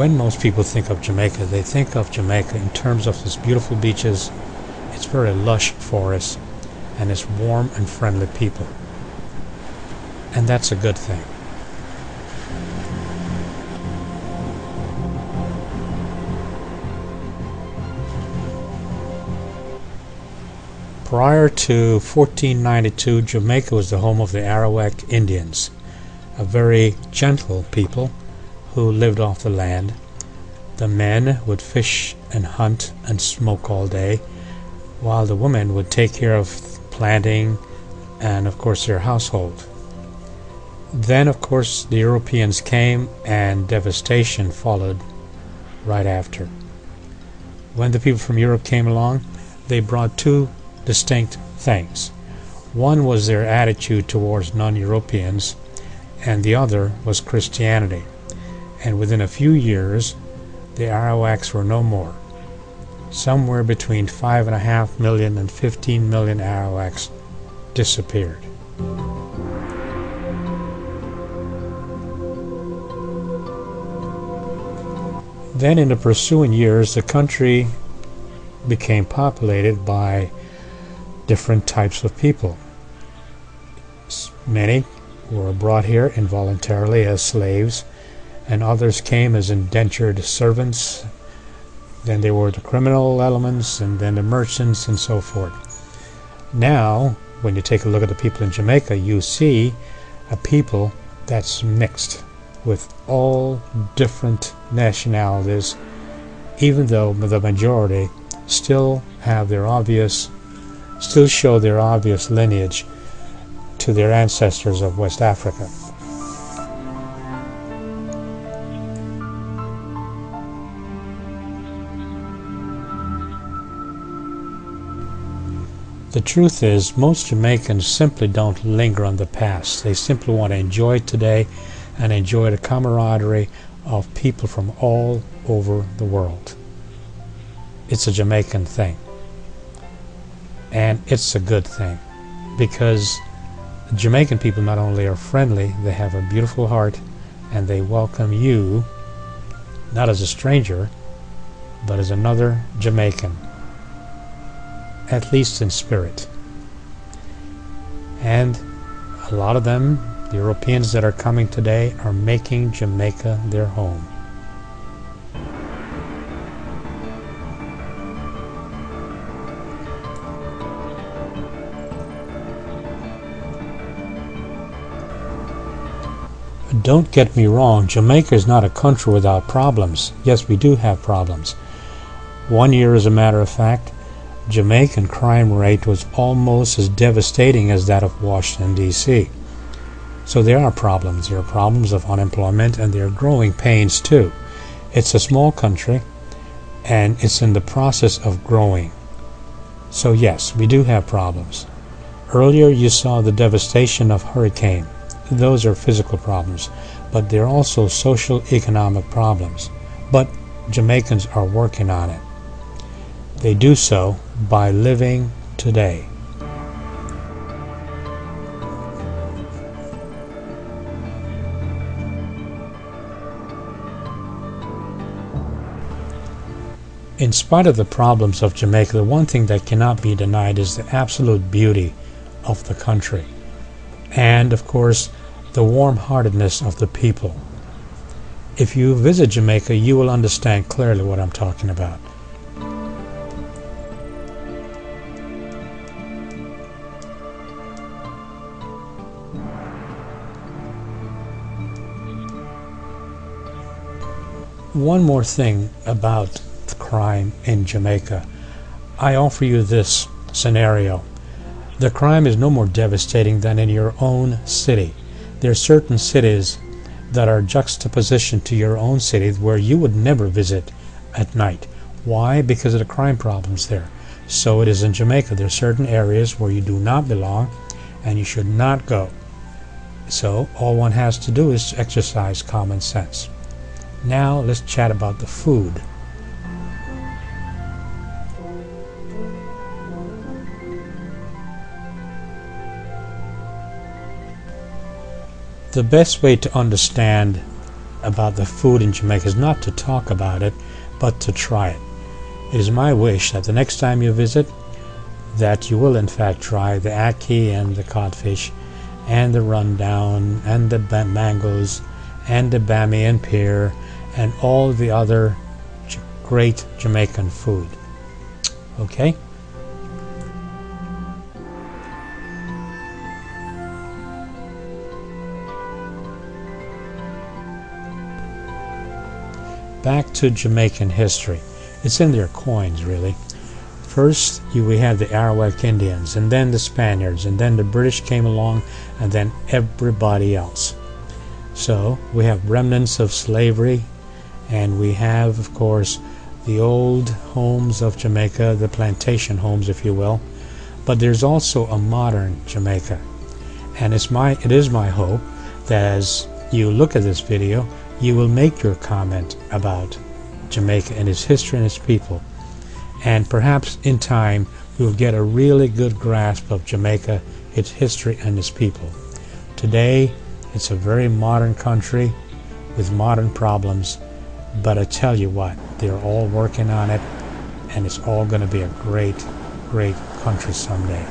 When most people think of Jamaica, they think of Jamaica in terms of its beautiful beaches, its very lush forests, and its warm and friendly people. And that's a good thing. Prior to 1492, Jamaica was the home of the Arawak Indians, a very gentle people who lived off the land. The men would fish and hunt and smoke all day, while the women would take care of planting and, of course, their household. Then, of course, the Europeans came and devastation followed right after. When the people from Europe came along, they brought two distinct things. One was their attitude towards non-Europeans, and the other was Christianity. And within a few years, the Arawaks were no more. Somewhere between 5.5 million and 15 million Arawaks disappeared. Then in the pursuing years, the country became populated by different types of people. Many were brought here involuntarily as slaves, and others came as indentured servants. Then there were the criminal elements, and then the merchants, and so forth. Now, when you take a look at the people in Jamaica, you see a people that's mixed with all different nationalities, even though the majority still show their obvious lineage to their ancestors of West Africa. The truth is, most Jamaicans simply don't linger on the past. They simply want to enjoy today and enjoy the camaraderie of people from all over the world. It's a Jamaican thing. And it's a good thing, because the Jamaican people not only are friendly, they have a beautiful heart, and they welcome you not as a stranger, but as another Jamaican, at least in spirit. And a lot of them, the Europeans that are coming today, are making Jamaica their home. Don't get me wrong, Jamaica is not a country without problems. Yes, we do have problems. One year, as a matter of fact, Jamaican crime rate was almost as devastating as that of Washington, D.C. So there are problems. There are problems of unemployment, and there are growing pains too. It's a small country, and it's in the process of growing. So yes, we do have problems. Earlier you saw the devastation of hurricane. Those are physical problems, but they're also social economic problems. But Jamaicans are working on it. They do so by living today. In spite of the problems of Jamaica, the one thing that cannot be denied is the absolute beauty of the country. And, of course, the warm-heartedness of the people. If you visit Jamaica, you will understand clearly what I'm talking about. One more thing about the crime in Jamaica. I offer you this scenario. The crime is no more devastating than in your own city. There are certain cities that are juxtaposition to your own city where you would never visit at night. Why? Because of the crime problems there. So it is in Jamaica. There are certain areas where you do not belong and you should not go. So all one has to do is exercise common sense. Now let's chat about the food. The best way to understand about the food in Jamaica is not to talk about it, but to try it. It is my wish that the next time you visit, that you will in fact try the ackee and the codfish and the rundown and the mangoes and the bami and pear and all the other great Jamaican food. Okay? Back to Jamaican history. It's in their coins, really. First, we had the Arawak Indians, and then the Spaniards, and then the British came along, and then everybody else. So we have remnants of slavery, and we have, of course, the old homes of Jamaica, the plantation homes, if you will. But there's also a modern Jamaica, and it is my hope that as you look at this video, you will make your comment about Jamaica and its history and its people. And perhaps in time we will get a really good grasp of Jamaica, its history and its people. Today it's a very modern country with modern problems, but I tell you what, they're all working on it, and it's all going to be a great, great country someday.